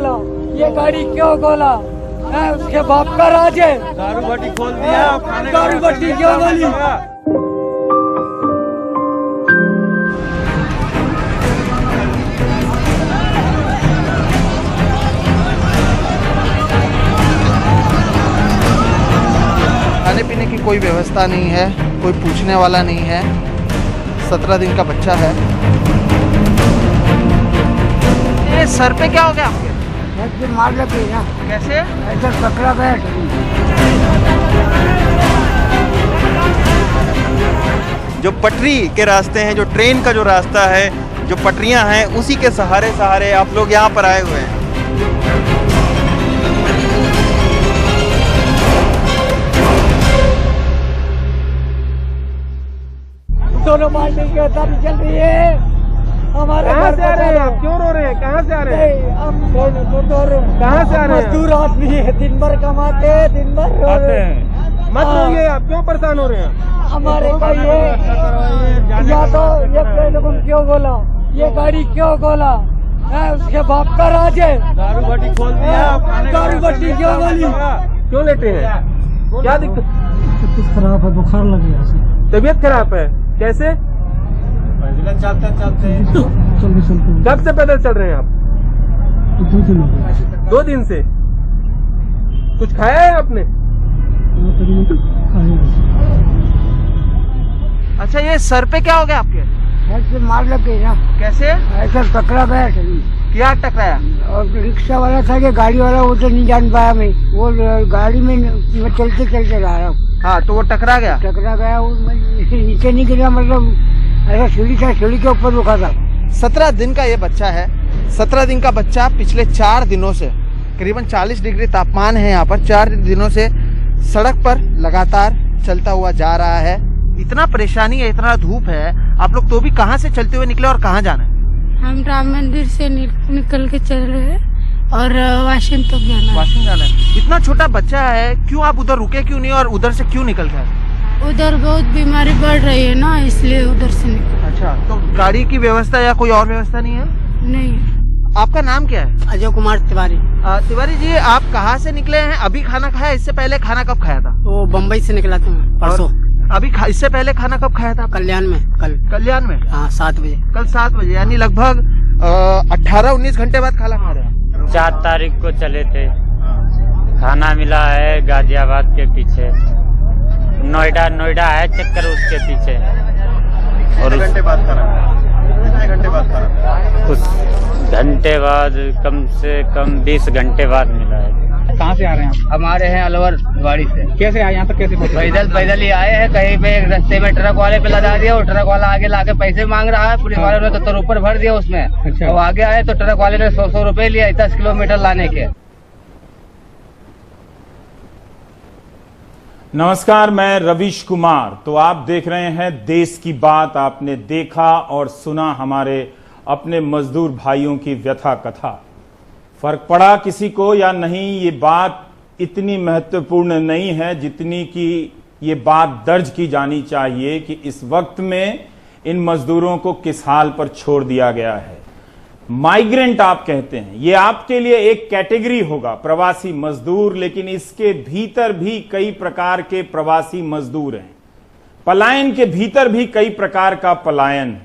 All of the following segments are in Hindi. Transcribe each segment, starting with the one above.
खोला, ये गाड़ी क्यों खोला? उसके बाप का राज है। दारू भट्टी खोल दिया, दारू भट्टी क्यों खोली? खाने पीने की कोई व्यवस्था नहीं है, कोई पूछने वाला नहीं है। 17 दिन का बच्चा है। ये सर पे क्या हो गया आपके? मार लगी ना। कैसे? ऐसा पकड़ा बैठ। जो पटरी के रास्ते हैं, जो ट्रेन का जो रास्ता है, जो पटरियां हैं, उसी के सहारे सहारे आप लोग यहाँ पर आए हुए हैं। दोनों मारने की तैयारी चल रही है। हमारे कहाँ से आ रहे हैं आप? क्यों रो रहे हैं? कहाँ से आ रहे हैं? कहाँ से आ रहे हैं? मजदूर आदमी है, दिन भर कमाते हैं, दिन भर रो रहे हैं। मत रोइए, आप क्यों परेशान हो रहे हैं? हमारे को ये या तो ये ट्रेन क्यों बोला, ये गाड़ी क्यों खोला? उसके बाप का राज है। दारू भट्टी खोल दिया, दारू भट्टी क्यों खोली? क्यों लेटे हैं? क्या दिक्कत? कुछ खराब है, बुखार लग गया। तबीयत खराब है? कैसे? चलते चलते कब से पैदल चल रहे हैं आप? 2 दिन हो गए। 2 दिन से? कुछ खाया है आपने? अच्छा, ये सर पे क्या हो गया आपके? ऐसे मार लग गई ना। कैसे? ऐसा पकड़ा बैठ। क्या टकराया? और रिक्शा वाला था कि गाड़ी वाला, वो तो नहीं जान पाया। मैं वो गाड़ी में मैं चलते चलते जा रहा हूँ। हाँ, तो वो टकरा गया। टकरा गया, वो नीचे नहीं गिरा, मतलब ऐसा सीढ़ी था, सीढ़ी के ऊपर रुका था। 17 दिन का ये बच्चा है। 17 दिन का बच्चा पिछले 4 दिनों से, करीबन 40 डिग्री तापमान है यहाँ पर, 4 दिनों से सड़क पर लगातार चलता हुआ जा रहा है। इतना परेशानी है, इतना धूप है। आप लोग तो भी कहाँ से चलते हुए निकले और कहाँ जाना है? हम राम मंदिर से निकल के चल रहे हैं और वाशिम तक जाना है। वाशिम जाना है। इतना छोटा बच्चा है, क्यों आप उधर रुके क्यों नहीं और उधर से क्यों निकल गए? उधर बहुत बीमारी बढ़ रही है ना, इसलिए उधर से निकल। अच्छा, तो गाड़ी की व्यवस्था या कोई और व्यवस्था नहीं है? नहीं। आपका नाम क्या है? अजय कुमार तिवारी। तिवारी जी, आप कहाँ से निकले हैं? अभी खाना खाया? इससे पहले खाना कब खाया था? वो बम्बई से निकला था परसों। अभी इससे पहले खाना कब खाया था? कल्याण में। कल्याण में? हाँ, 7 बजे। कल 7 बजे, यानी लगभग 18-19 घंटे बाद खाना खा रहे हैं। 4 तारीख को चले थे। खाना मिला है गाजियाबाद के पीछे, नोएडा है चक्कर उसके पीछे। और कितने घंटे बाद खाना? कुछ घंटे बाद, कम से कम 20 घंटे बाद मिला है। कहाँ से आ रहे हैं आप? हमारे हैं अलवर गाड़ी से। कैसे आए यहाँ तक? कैसे पहुंचे? पैदल ही आए हैं। कहीं पे एक रास्ते में ट्रक वाले पे लगा दिया, वो ट्रक वाला आगे लाके पैसे मांग रहा है। पुलिस वाले ने तो ऊपर भर दिया उसमें। अच्छा। वो आगे आए तो ट्रक वाले ने 100 रुपए लिया 10 किलोमीटर लाने के। नमस्कार, मैं रवीश कुमार। तो आप देख रहे हैं देश की बात। आपने देखा और सुना हमारे अपने मजदूर भाइयों की व्यथा कथा। फर्क पड़ा किसी को या नहीं, ये बात इतनी महत्वपूर्ण नहीं है जितनी कि ये बात दर्ज की जानी चाहिए कि इस वक्त में इन मजदूरों को किस हाल पर छोड़ दिया गया है। माइग्रेंट आप कहते हैं, ये आपके लिए एक कैटेगरी होगा, प्रवासी मजदूर, लेकिन इसके भीतर भी कई प्रकार के प्रवासी मजदूर हैं। पलायन के भीतर भी कई प्रकार का पलायन।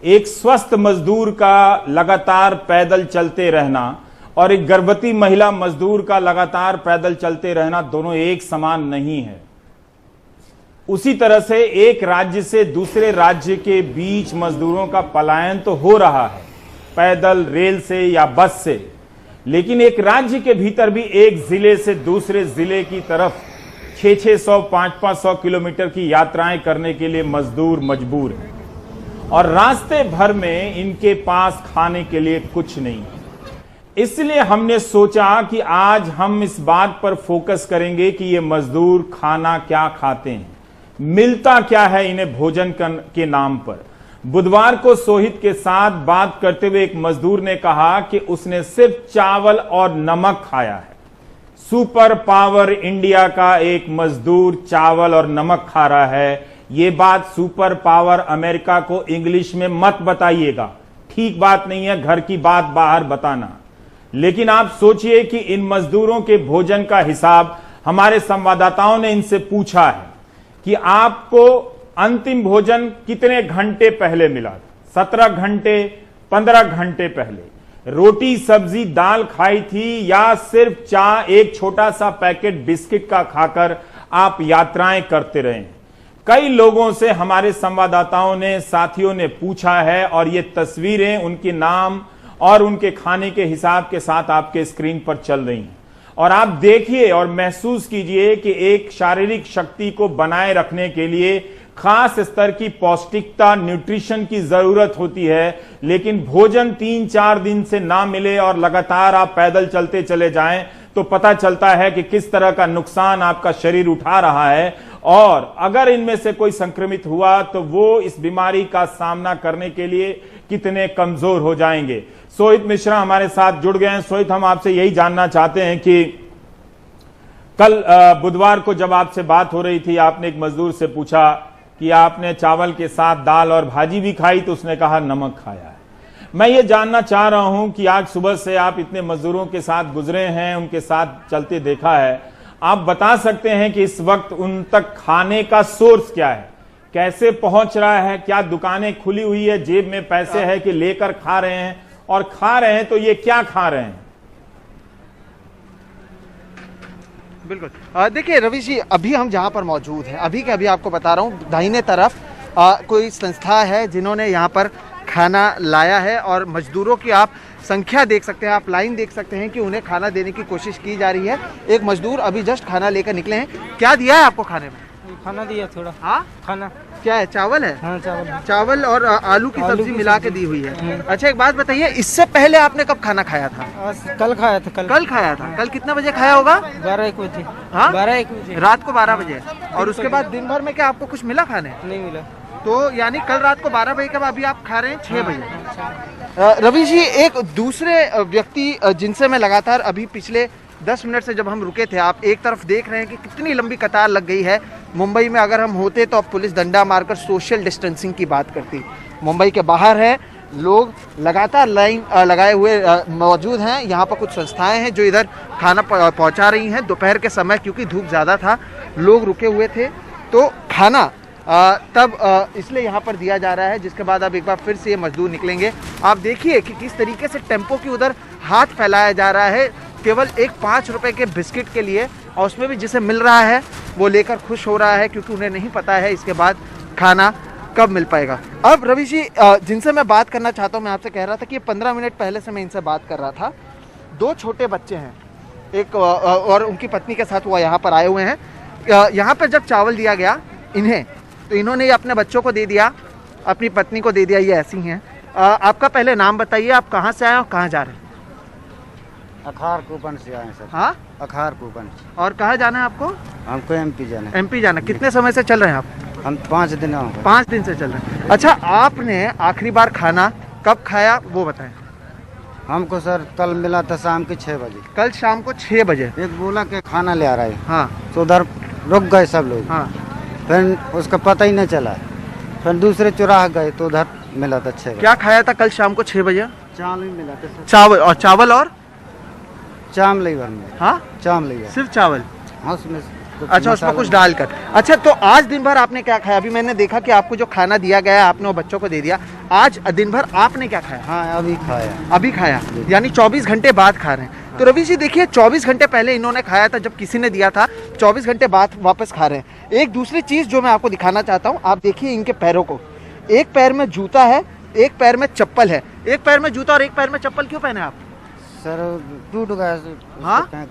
एक स्वस्थ मजदूर का लगातार पैदल चलते रहना और एक गर्भवती महिला मजदूर का लगातार पैदल चलते रहना दोनों एक समान नहीं है। उसी तरह से एक राज्य से दूसरे राज्य के बीच मजदूरों का पलायन तो हो रहा है, पैदल, रेल से या बस से, लेकिन एक राज्य के भीतर भी एक जिले से दूसरे जिले की तरफ 600-600, 500-500 किलोमीटर की यात्राएं करने के लिए मजदूर मजबूर हैं और रास्ते भर में इनके पास खाने के लिए कुछ नहीं। इसलिए हमने सोचा कि आज हम इस बात पर फोकस करेंगे कि ये मजदूर खाना क्या खाते हैं, मिलता क्या है इन्हें भोजन के नाम पर। बुधवार को सोहित के साथ बात करते हुए एक मजदूर ने कहा कि उसने सिर्फ चावल और नमक खाया है। सुपर पावर इंडिया का एक मजदूर चावल और नमक खा रहा है। ये बात सुपर पावर अमेरिका को इंग्लिश में मत बताइएगा, ठीक बात नहीं है घर की बात बाहर बताना। लेकिन आप सोचिए कि इन मजदूरों के भोजन का हिसाब हमारे संवाददाताओं ने इनसे पूछा है कि आपको अंतिम भोजन कितने घंटे पहले मिला? 17 घंटे, 15 घंटे पहले रोटी सब्जी दाल खाई थी, या सिर्फ चाय, एक छोटा सा पैकेट बिस्किट का खाकर आप यात्राएं करते रहे? कई लोगों से हमारे संवाददाताओं ने, साथियों ने पूछा है, और ये तस्वीरें उनके नाम और उनके खाने के हिसाब के साथ आपके स्क्रीन पर चल रही हैं। और आप देखिए और महसूस कीजिए कि एक शारीरिक शक्ति को बनाए रखने के लिए खास स्तर की पौष्टिकता, न्यूट्रिशन की जरूरत होती है, लेकिन भोजन 3-4 दिन से ना मिले और लगातार आप पैदल चलते चले जाएं तो पता चलता है कि किस तरह का नुकसान आपका शरीर उठा रहा है। और अगर इनमें से कोई संक्रमित हुआ तो वो इस बीमारी का सामना करने के लिए कितने कमजोर हो जाएंगे। सोहित मिश्रा हमारे साथ जुड़ गए हैं। सोहित, हम आपसे यही जानना चाहते हैं कि कल बुधवार को जब आपसे बात हो रही थी, आपने एक मजदूर से पूछा कि आपने चावल के साथ दाल और भाजी भी खाई, तो उसने कहा नमक खाया है। मैं ये जानना चाह रहा हूं कि आज सुबह से आप इतने मजदूरों के साथ गुजरे हैं, उनके साथ चलते देखा है, आप बता सकते हैं कि इस वक्त उन तक खाने का सोर्स क्या है, कैसे पहुंच रहा है? क्या दुकानें खुली हुई है, जेब में पैसे है कि लेकर खा रहे हैं? और खा रहे हैं तो ये क्या खा रहे हैं? बिल्कुल, देखिए रवि जी, अभी हम जहाँ पर मौजूद हैं, अभी के अभी आपको बता रहा हूँ, दाहिने तरफ कोई संस्था है जिन्होंने यहाँ पर खाना लाया है, और मजदूरों की आप संख्या देख सकते हैं, आप लाइन देख सकते हैं कि उन्हें खाना देने की कोशिश की जा रही है। एक मजदूर अभी जस्ट खाना लेकर निकले हैं। क्या दिया है आपको खाने में? खाना दिया थोड़ा। हाँ, खाना क्या है? चावल है? हाँ, चावल और आलू की सब्जी मिला के दी हुई है। अच्छा, एक बात बताइए, इससे पहले आपने कब खाना खाया था? कल खाया था। कल खाया था। कल कितना बजे खाया होगा? 12-1 बजे। हाँ, 12-1 बजे, रात को 12 बजे। और उसके बाद दिन भर में क्या आपको कुछ मिला खाने? नहीं मिला। तो यानी कल रात को 12 बजे के बाद अभी आप खा रहे हैं 6 बजे। रवि जी, एक दूसरे व्यक्ति जिनसे मैं लगातार अभी पिछले 10 मिनट से जब हम रुके थे, आप एक तरफ देख रहे हैं कि कितनी लंबी कतार लग गई है। मुंबई में अगर हम होते तो अब पुलिस डंडा मारकर सोशल डिस्टेंसिंग की बात करती। मुंबई के बाहर है, लोग लगातार लाइन लगाए हुए मौजूद हैं। यहाँ पर कुछ संस्थाएं हैं जो इधर खाना पहुँचा रही हैं। दोपहर के समय क्योंकि धूप ज़्यादा था, लोग रुके हुए थे, तो खाना तब इसलिए यहाँ पर दिया जा रहा है। जिसके बाद अब एक बार फिर से ये मजदूर निकलेंगे। आप देखिए कि किस तरीके से टेम्पो की उधर हाथ फैलाया जा रहा है, केवल एक 5 रुपए के बिस्किट के लिए, और उसमें भी जिसे मिल रहा है वो लेकर खुश हो रहा है, क्योंकि उन्हें नहीं पता है इसके बाद खाना कब मिल पाएगा। अब रवि जी, जिनसे मैं बात करना चाहता हूँ, मैं आपसे कह रहा था कि 15 मिनट पहले से मैं इनसे बात कर रहा था। 2 छोटे बच्चे हैं, एक और उनकी पत्नी के साथ वो यहाँ पर आए हुए हैं। यहाँ पर जब चावल दिया गया इन्हें, तो इन्होंने अपने बच्चों को दे दिया, अपनी पत्नी को दे दिया। ये ऐसी हैं। आपका पहले नाम बताइए, आप कहाँ से आए और कहाँ जा रहे हैं? अखार कूपन से आए सर। हाँ, अखार कूपन। और कहाँ जाना है आपको? हमको एमपी जाना है। एमपी जाना। कितने समय से चल रहे हैं आप? हम 5 दिन हो गए। 5 दिन से चल रहे हैं। अच्छा, आपने आखिरी बार खाना कब खाया वो बताएं। हमको सर कल मिला था शाम के 6 बजे। कल शाम को 6 बजे। एक बोला के खाना ले आ रहा है। हाँ, तो उधर रुक गए सब लोग। हाँ, फिर उसका पता ही नहीं चला। फिर दूसरे चौराहा गए तो उधर मिला था 6 बजे। क्या खाया था कल शाम को 6 बजे? चावल ही मिला था सर। चावल और चावल और चाम ले भर में। हाँ, चाम ले। सिर्फ चावल? हाँ, उसमें अच्छा, उसमें कुछ डालकर। अच्छा, तो आज दिन भर आपने क्या खाया? अभी मैंने देखा कि आपको जो खाना दिया गया है आपने वो बच्चों को दे दिया। आज दिन भर आपने क्या खाया? हाँ, अभी खाया। अभी खाया, यानी 24 घंटे बाद खा रहे हैं। तो रवि जी देखिए, 24 घंटे पहले इन्होंने खाया था जब किसी ने दिया था, 24 घंटे बाद वापस खा रहे हैं। एक दूसरी चीज जो मैं आपको दिखाना चाहता हूँ, आप देखिए इनके पैरों को। एक पैर में जूता है, एक पैर में चप्पल है। एक पैर में जूता और एक पैर में चप्पल क्यों पहने आप? सर टूट गया। हाँ?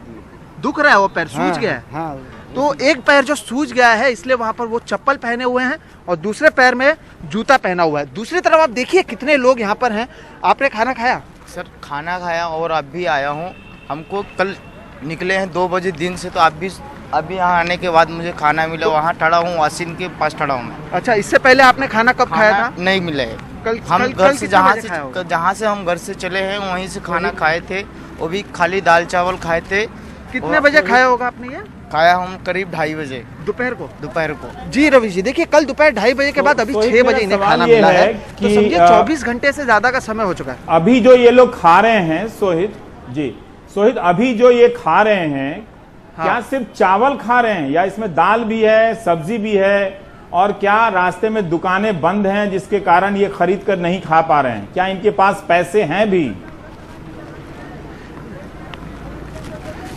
दुख रहा है वो पैर, सूज गया है। हाँ, तो एक पैर जो सूज गया है इसलिए वहां पर वो चप्पल पहने हुए हैं और दूसरे पैर में जूता पहना हुआ है। दूसरी तरफ आप देखिए कितने लोग यहाँ पर हैं। आपने खाना खाया? सर खाना खाया और अभी आया हूँ। हमको कल निकले हैं 2 बजे दिन से, तो अभी यहाँ आने के बाद मुझे खाना मिला। वहाँ ठड़ा हूँ, वासिन के पास ठड़ा हूँ मैं। अच्छा, इससे पहले आपने खाना कब खाया था? नहीं मिला है। कल हम कल, घर कल से जहाँ से हम घर से चले हैं वहीं से खाना खाए थे, वो भी खाली दाल चावल खाए थे। कितने बजे खाया होगा आपने ये? खाया हम करीब 2:30 बजे दोपहर को। जी रवि जी देखिए, कल दोपहर 2:30 बजे के बाद अभी 6 बजे इन्हें खाना मिला है। तो समझिए 24 घंटे से ज्यादा का समय हो चुका है। अभी जो ये लोग खा रहे हैं सोहित, जी सोहित, अभी जो ये खा रहे हैं, क्या सिर्फ चावल खा रहे हैं या इसमें दाल भी है, सब्जी भी है, और क्या रास्ते में दुकानें बंद हैं जिसके कारण ये खरीद कर नहीं खा पा रहे हैं? क्या इनके पास पैसे हैं भी?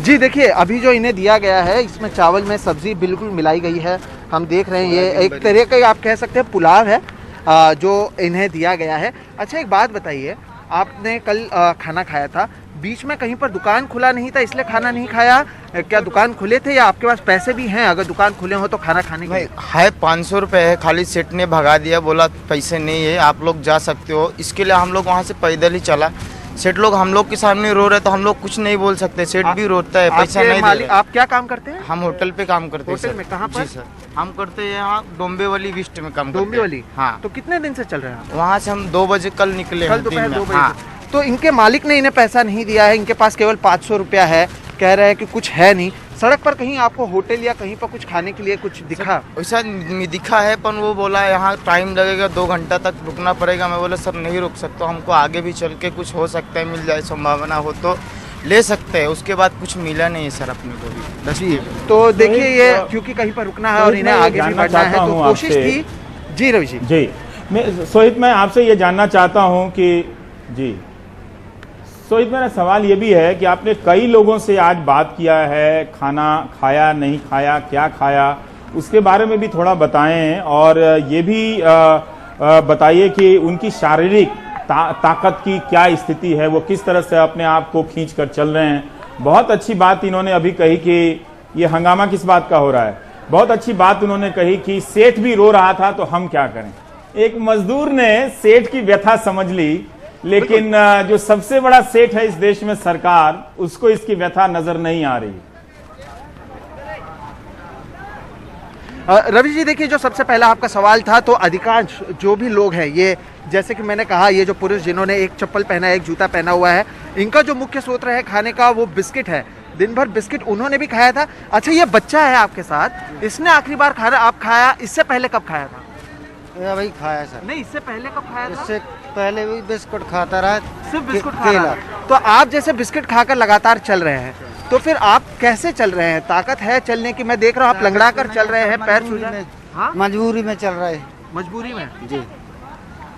जी देखिए, अभी जो इन्हें दिया गया है इसमें चावल में सब्जी बिल्कुल मिलाई गई है। हम देख रहे हैं ये एक तरह का आप कह सकते हैं पुलाव है जो इन्हें दिया गया है। अच्छा एक बात बताइए, आपने कल खाना खाया था, बीच में कहीं पर दुकान खुला नहीं था इसलिए खाना नहीं खाया? क्या दुकान खुले थे या आपके पास पैसे भी हैं? अगर दुकान खुले हो तो खाना खाने के है 500 रुपये है, खाली सेठ ने भगा दिया, बोला पैसे नहीं है, आप लोग जा सकते हो। इसके लिए हम लोग वहाँ से पैदल ही चला। सेठ लोग हम लोग के सामने रो रहे तो हम लोग कुछ नहीं बोल सकते, सेठ भी रोता है, पैसा नहीं दे रहे। आप क्या काम करते हैं? हम होटल पे काम करते हैं। होटल में कहाँ पर? जी सर, हम करते हैं यहाँ डोंबिवली वेस्ट में काम। डोंबिवली? हाँ। तो कितने दिन से चल रहे हैं? वहाँ से हम 2 बजे कल निकले, कल दोपहर 2 बजे। हाँ। तो इनके मालिक ने इन्हें पैसा नहीं दिया है, इनके पास केवल 500 रुपया है, कह रहे हैं कि कुछ है नहीं। सड़क पर कहीं आपको होटल या कहीं पर कुछ खाने के लिए कुछ दिखा? वैसा दिखा है, पर वो बोला यहाँ टाइम लगेगा, 2 घंटा तक रुकना पड़ेगा। मैं बोला सर नहीं रुक सकता, हमको आगे भी चल के कुछ हो सकता है, मिल जाए, संभावना हो तो ले सकते हैं। उसके बाद कुछ मिला नहीं है सर अपने को भी। जी तो देखिए, ये क्योंकि कहीं पर रुकना है और इन्हें आगे भी बढ़ना है तो कोशिश थी। जी रवि जी, सोहित मैं आपसे ये जानना चाहता हूँ कि जी सोहित, मेरा सवाल ये भी है कि आपने कई लोगों से आज बात किया है, खाना खाया नहीं खाया, क्या खाया, उसके बारे में भी थोड़ा बताएं, और ये भी बताइए कि उनकी शारीरिक ताकत की क्या स्थिति है, वो किस तरह से अपने आप को खींच कर चल रहे हैं। बहुत अच्छी बात इन्होंने अभी कही कि ये हंगामा किस बात का हो रहा है। बहुत अच्छी बात उन्होंने कही कि सेठ भी रो रहा था तो हम क्या करें। एक मजदूर ने सेठ की व्यथा समझ ली, लेकिन जो सबसे बड़ा सेठ है इस देश में सरकार, उसको इसकी व्यथा नजर नहीं आ रही। रवि जी देखिए, जो सबसे पहला आपका सवाल था, तो अधिकांश जो भी लोग हैं, ये जैसे कि मैंने कहा, ये जो पुरुष जिन्होंने एक चप्पल पहना है, एक जूता पहना हुआ है, इनका जो मुख्य स्रोत है खाने का वो बिस्किट है। दिन भर बिस्किट उन्होंने भी खाया था। अच्छा ये बच्चा है आपके साथ, इसने आखिरी बार खाना आप खाया, इससे पहले कब खाया था? भाई खाया सर। नहीं, इससे पहले कब खाया था? इससे पहले भी बिस्कुट खाता रहा, सिर्फ बिस्कुट खा रहा है। तो आप जैसे बिस्किट खाकर लगातार चल रहे हैं, तो फिर आप कैसे चल रहे हैं? ताकत है चलने की? मैं देख रहा हूँ आप लंगड़ा कर चल रहे हैं, पैर छू जाए। मजबूरी में चल रहा है। मजबूरी में? जी।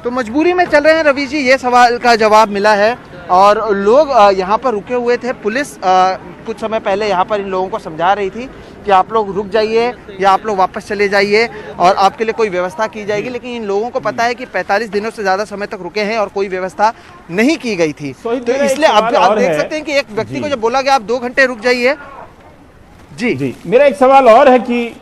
तो मजबूरी में चल रहे हैं रवि जी, ये सवाल का जवाब मिला है। और लोग यहाँ पर रुके हुए थे, पुलिस कुछ समय पहले यहाँ पर इन लोगों को समझा रही थी कि आप लोग रुक जाइए या आप लोग वापस चले जाइए और आपके लिए कोई व्यवस्था की जाएगी। लेकिन इन लोगों को पता है कि 45 दिनों से ज़्यादा समय तक रुके हैं और कोई व्यवस्था नहीं की गई थी। तो इसलिए आप देख सकते हैं कि एक व्यक्ति को जब बोला गया आप 2 घंटे रुक जाइए। जी, मेरा एक सवाल और है कि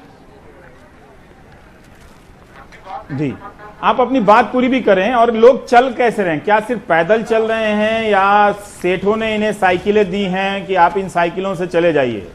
जी आप अपनी बात पूरी भी करें, और लोग चल कैसे रहे हैं? क्या सिर्फ पैदल चल रहे हैं या सेठों ने इन्हें साइकिलें दी हैं कि आप इन साइकिलों से चले जाइए?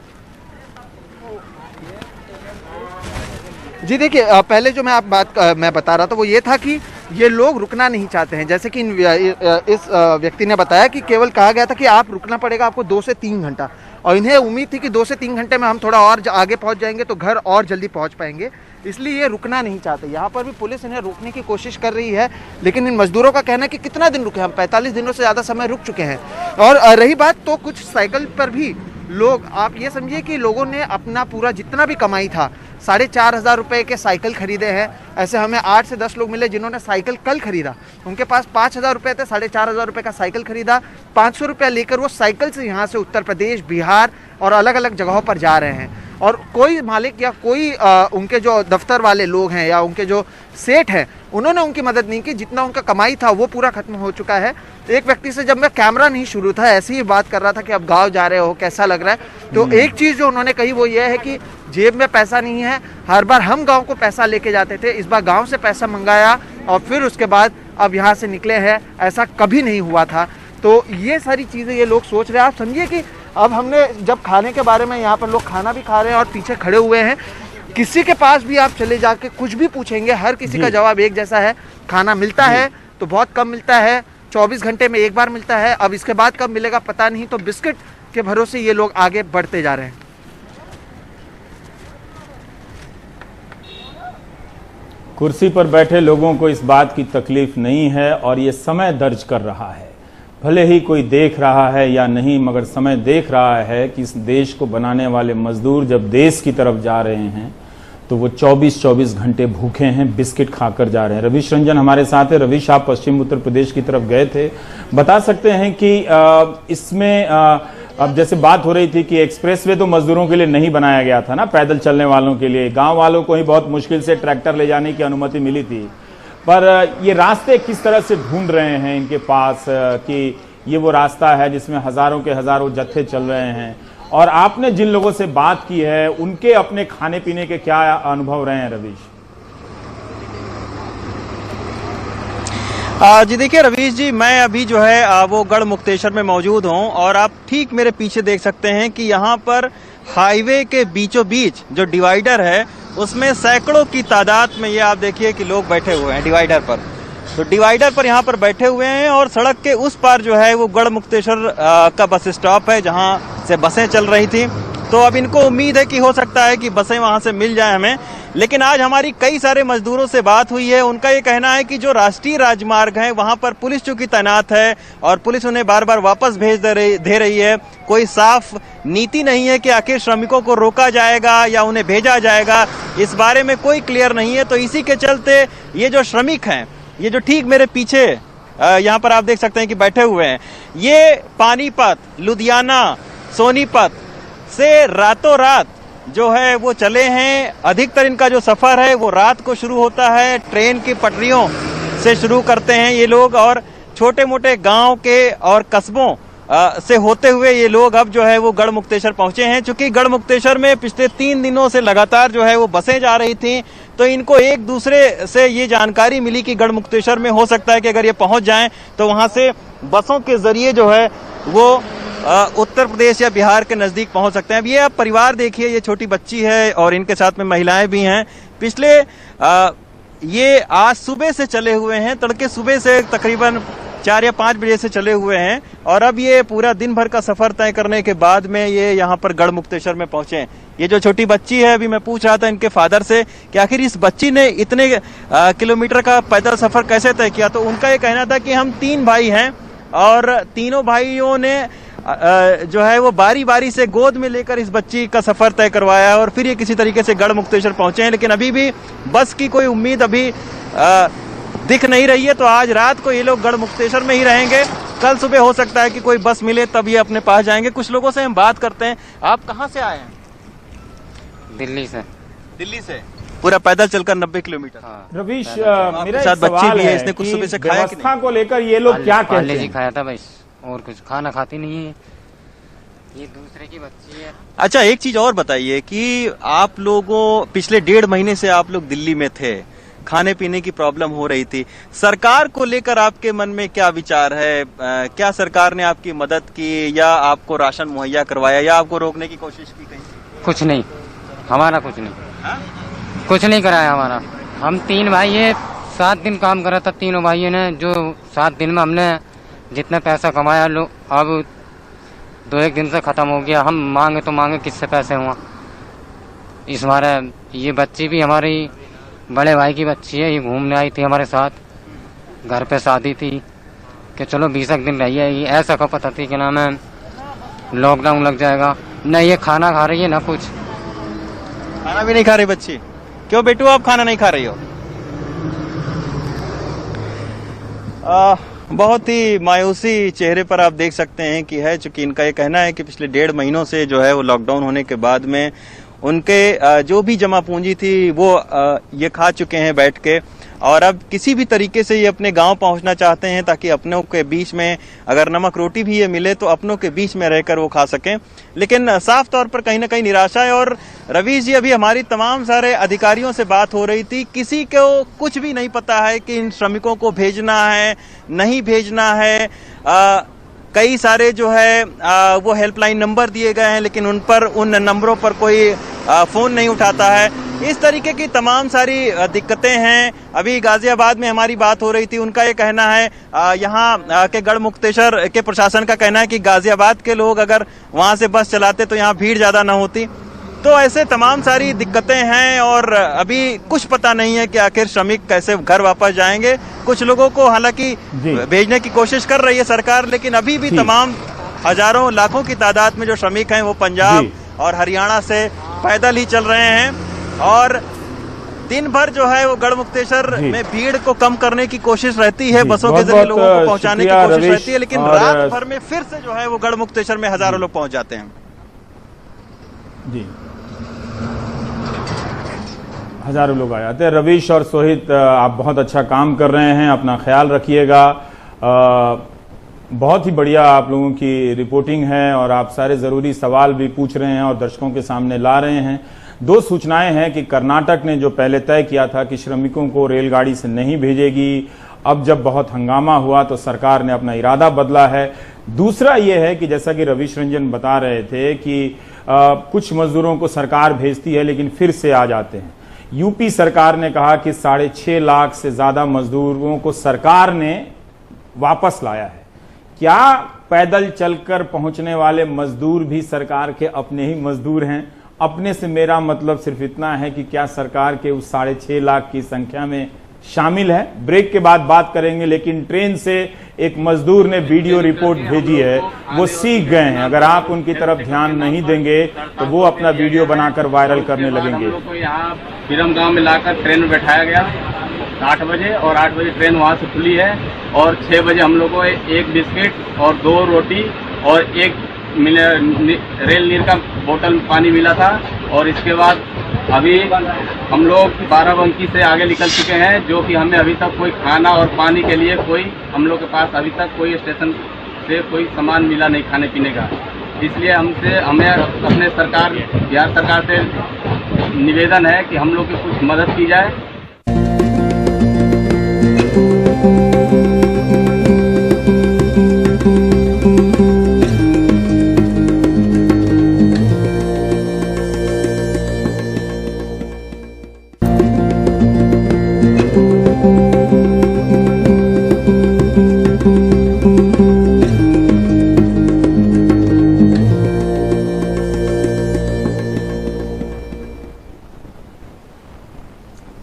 जी देखिए, पहले जो मैं बता रहा था वो ये था कि ये लोग रुकना नहीं चाहते हैं। जैसे कि इस व्यक्ति ने बताया कि केवल कहा गया था कि आप रुकना पड़ेगा आपको 2 से 3 घंटा, और इन्हें उम्मीद थी कि 2 से 3 घंटे में हम थोड़ा और आगे पहुंच जाएंगे तो घर और जल्दी पहुंच पाएंगे, इसलिए ये रुकना नहीं चाहते। यहाँ पर भी पुलिस इन्हें रोकने की कोशिश कर रही है, लेकिन इन मजदूरों का कहना है कि कितना दिन रुके, हम 45 दिनों से ज़्यादा समय रुक चुके हैं। और रही बात, तो कुछ साइकिल पर भी लोग, आप ये समझिए कि लोगों ने अपना पूरा जितना भी कमाई था, 4,500 रुपये के साइकिल खरीदे हैं। ऐसे हमें 8 से 10 लोग मिले जिन्होंने साइकिल कल खरीदा, उनके पास 5,000 रुपये थे, 4,500 रुपये का साइकिल खरीदा। 500 रुपया लेकर वो साइकिल से यहाँ से उत्तर प्रदेश, बिहार और अलग अलग जगहों पर जा रहे हैं। और कोई मालिक या कोई उनके जो दफ्तर वाले लोग हैं या उनके जो सेठ हैं, उन्होंने उनकी मदद नहीं की। जितना उनका कमाई था वो पूरा खत्म हो चुका है। एक व्यक्ति से जब मैं कैमरा नहीं शुरू था ऐसे ही बात कर रहा था कि अब गांव जा रहे हो, कैसा लग रहा है, तो एक चीज़ जो उन्होंने कही वो ये है कि जेब में पैसा नहीं है। हर बार हम गांव को पैसा लेके जाते थे, इस बार गांव से पैसा मंगाया और फिर उसके बाद अब यहाँ से निकले हैं, ऐसा कभी नहीं हुआ था। तो ये सारी चीज़ें ये लोग सोच रहे हैं। आप समझिए कि अब हमने जब खाने के बारे में, यहाँ पर लोग खाना भी खा रहे हैं और पीछे खड़े हुए हैं, किसी के पास भी आप चले जाके कुछ भी पूछेंगे, हर किसी का जवाब एक जैसा है। खाना मिलता है तो बहुत कम मिलता है, 24 घंटे में एक बार मिलता है, अब इसके बाद कब मिलेगा पता नहीं। तो बिस्किट के भरोसे ये लोग आगे बढ़ते जा रहे हैं। कुर्सी पर बैठे लोगों को इस बात की तकलीफ नहीं है और ये समय दर्ज कर रहा है। भले ही कोई देख रहा है या नहीं, मगर समय देख रहा है कि इस देश को बनाने वाले मजदूर जब देश की तरफ जा रहे हैं तो वो 24-24 घंटे भूखे हैं, बिस्किट खाकर जा रहे हैं। रवीश रंजन हमारे साथ है। रवीश, आप पश्चिम उत्तर प्रदेश की तरफ गए थे, बता सकते हैं कि इसमें अब जैसे बात हो रही थी कि एक्सप्रेसवे तो मजदूरों के लिए नहीं बनाया गया था ना, पैदल चलने वालों के लिए, गांव वालों को ही बहुत मुश्किल से ट्रैक्टर ले जाने की अनुमति मिली थी, पर ये रास्ते किस तरह से ढूंढ रहे हैं इनके पास कि ये वो रास्ता है जिसमें हजारों के हजारों जत्थे चल रहे हैं? और आपने जिन लोगों से बात की है उनके अपने खाने पीने के क्या अनुभव रहे हैं रवीश? जी देखिए रवीश जी, मैं अभी जो है वो गढ़ मुक्तेश्वर में मौजूद हूं और आप ठीक मेरे पीछे देख सकते हैं कि यहां पर हाईवे के बीचों बीच जो डिवाइडर है उसमें सैकड़ों की तादाद में ये आप देखिए कि लोग बैठे हुए हैं डिवाइडर पर। तो डिवाइडर पर यहाँ पर बैठे हुए हैं और सड़क के उस पार जो है वो गढ़ मुक्तेश्वर का बस स्टॉप है जहाँ से बसें चल रही थी। तो अब इनको उम्मीद है कि हो सकता है कि बसें वहाँ से मिल जाए हमें। लेकिन आज हमारी कई सारे मजदूरों से बात हुई है, उनका ये कहना है कि जो राष्ट्रीय राजमार्ग है वहाँ पर पुलिस चूंकि तैनात है और पुलिस उन्हें बार बार वापस भेज दे रही है, कोई साफ नीति नहीं है कि आखिर श्रमिकों को रोका जाएगा या उन्हें भेजा जाएगा, इस बारे में कोई क्लियर नहीं है। तो इसी के चलते ये जो श्रमिक हैं, ये जो ठीक मेरे पीछे यहाँ पर आप देख सकते हैं कि बैठे हुए हैं, ये पानीपत, लुधियाना, सोनीपत से रातों रात जो है वो चले हैं। अधिकतर इनका जो सफर है वो रात को शुरू होता है, ट्रेन की पटरियों से शुरू करते हैं ये लोग और छोटे मोटे गांव के और कस्बों से होते हुए ये लोग अब जो है वो गढ़ मुक्तेश्वर पहुंचे हैं। चूंकि गढ़ मुक्तेश्वर में पिछले 3 दिनों से लगातार जो है वो बसें जा रही थी, तो इनको एक दूसरे से ये जानकारी मिली कि गढ़ मुक्तेश्वर में हो सकता है कि अगर ये पहुंच जाएं तो वहां से बसों के जरिए जो है वो उत्तर प्रदेश या बिहार के नजदीक पहुंच सकते हैं। अब ये आप परिवार देखिए, ये छोटी बच्ची है और इनके साथ में महिलाएं भी हैं। पिछले ये आज सुबह से चले हुए हैं, तड़के सुबह से तकरीबन 4 या 5 बजे से चले हुए हैं और अब ये पूरा दिन भर का सफर तय करने के बाद में ये यहाँ पर गढ़ मुक्तेश्वर में पहुंचे हैं। ये जो छोटी बच्ची है, अभी मैं पूछ रहा था इनके फादर से कि आखिर इस बच्ची ने इतने किलोमीटर का पैदल सफर कैसे तय किया, तो उनका ये कहना था कि हम 3 भाई हैं और तीनों भाइयों ने जो है वो बारी बारी से गोद में लेकर इस बच्ची का सफर तय करवाया और फिर ये किसी तरीके से गढ़ मुक्तेश्वर पहुंचे हैं। लेकिन अभी भी बस की कोई उम्मीद अभी दिख नहीं रही है, तो आज रात को ये लोग गढ़ मुक्तेश्वर में ही रहेंगे। कल सुबह हो सकता है कि कोई बस मिले तब ये अपने पास जाएंगे। कुछ लोगों से हम बात करते हैं। आप कहाँ से आए हैं? दिल्ली से। दिल्ली से पूरा पैदल चलकर 90 किलोमीटर। हाँ। रवीश, मेरा मेरा साथ एक बच्ची सवाल भी है, है इसने कुछ कि सुबह से खाया कि व्यवस्था को लेकर ये लोग क्या कहते पार्ले जी हैं? खाया था बस, और कुछ खाना खाती नहीं है, ये दूसरे की बच्ची है। अच्छा, एक चीज और बताइए कि आप लोगों पिछले 1.5 महीने से आप लोग दिल्ली में थे, खाने पीने की प्रॉब्लम हो रही थी, सरकार को लेकर आपके मन में क्या विचार है? क्या सरकार ने आपकी मदद की या आपको राशन मुहैया करवाया या आपको रोकने की कोशिश की कहीं? कुछ नहीं, हमारा कुछ नहीं। हा? कुछ नहीं कराया हमारा। हम 3 भाई है, 7 दिन काम करा था तीनों भाइयों ने, जो 7 दिन में हमने जितना पैसा कमाया लो अब 2-1 दिन से खत्म हो गया। हम मांगे तो मांगे किससे पैसे हुआ। इस हमारे ये बच्ची भी हमारी बड़े भाई की बच्ची है, ये घूमने आई थी हमारे साथ, घर पे शादी थी कि चलो 20 दिन रहिए। ये ऐसा का पता थी कि ना मैं लॉकडाउन लग जाएगा, न ये खाना खा रही है ना कुछ। खाना भी नहीं खा रही बच्ची? क्यों बेटू, आप खाना नहीं खा रही हो? बहुत ही मायूसी चेहरे पर आप देख सकते हैं कि है, चूंकि इनका ये कहना है कि पिछले 1.5 महीनों से जो है वो लॉकडाउन होने के बाद में उनके जो भी जमा पूंजी थी वो ये खा चुके हैं बैठ के, और अब किसी भी तरीके से ये अपने गांव पहुंचना चाहते हैं ताकि अपनों के बीच में अगर नमक रोटी भी ये मिले तो अपनों के बीच में रहकर वो खा सकें। लेकिन साफ तौर पर कहीं ना कहीं निराशा है। और रवीश जी, अभी हमारी तमाम सारे अधिकारियों से बात हो रही थी, किसी को कुछ भी नहीं पता है कि इन श्रमिकों को भेजना है नहीं भेजना है। कई सारे जो है वो हेल्पलाइन नंबर दिए गए हैं, लेकिन उन नंबरों पर कोई फोन नहीं उठाता है। इस तरीके की तमाम सारी दिक्कतें हैं। अभी गाजियाबाद में हमारी बात हो रही थी, उनका ये कहना है, यहाँ के गढ़ मुक्तेश्वर के प्रशासन का कहना है कि गाजियाबाद के लोग अगर वहाँ से बस चलाते तो यहाँ भीड़ ज़्यादा ना होती। तो ऐसे तमाम सारी दिक्कतें हैं और अभी कुछ पता नहीं है कि आखिर श्रमिक कैसे घर वापस जाएंगे। कुछ लोगों को हालांकि भेजने की कोशिश कर रही है सरकार, लेकिन अभी भी तमाम हजारों लाखों की तादाद में जो श्रमिक हैं वो पंजाब और हरियाणा से पैदल ही चल रहे हैं। और दिन भर जो है वो गढ़मुक्तेश्वर में भीड़ को कम करने की कोशिश रहती है, बसों के जरिए लोगों को पहुंचाने की कोशिश रहती है, लेकिन रात भर में फिर से जो है वो गढ़मुक्तेश्वर में हजारों लोग पहुंच जाते हैं। जी, हजारों लोग आ जाते हैं। रवीश और सोहित, आप बहुत अच्छा काम कर रहे हैं, अपना ख्याल रखिएगा। बहुत ही बढ़िया आप लोगों की रिपोर्टिंग है और आप सारे जरूरी सवाल भी पूछ रहे हैं और दर्शकों के सामने ला रहे हैं। दो सूचनाएं हैं कि कर्नाटक ने जो पहले तय किया था कि श्रमिकों को रेलगाड़ी से नहीं भेजेगी, अब जब बहुत हंगामा हुआ तो सरकार ने अपना इरादा बदला है। दूसरा यह है कि जैसा कि रवीश रंजन बता रहे थे कि कुछ मजदूरों को सरकार भेजती है लेकिन फिर से आ जाते हैं। यूपी सरकार ने कहा कि 6.5 लाख से ज्यादा मजदूरों को सरकार ने वापस लाया है। क्या पैदल चलकर पहुंचने वाले मजदूर भी सरकार के अपने ही मजदूर हैं? अपने से मेरा मतलब सिर्फ इतना है कि क्या सरकार के उस 6.5 लाख की संख्या में शामिल है? ब्रेक के बाद बात करेंगे। लेकिन ट्रेन से एक मजदूर ने वीडियो रिपोर्ट भेजी है, वो सीख गए हैं। अगर आप उनकी तरफ ध्यान नहीं देंगे तो वो अपना वीडियो बनाकर वायरल करने लगेंगे। हम लोग को यहाँ बिरम गांव में लाकर ट्रेन में बैठाया गया 8 बजे, और 8 बजे ट्रेन वहाँ से खुली है और 6 बजे हम लोग को 1 बिस्किट और 2 रोटी और 1 रेल नीर का बोतल पानी मिला था। और इसके बाद अभी हम लोग 12 से आगे निकल चुके हैं, जो कि हमें अभी तक कोई खाना और पानी के लिए कोई हम लोग के पास अभी तक कोई स्टेशन से कोई सामान मिला नहीं खाने पीने का। इसलिए हमें अपने सरकार, बिहार सरकार से निवेदन है कि हम लोग की कुछ मदद की जाए।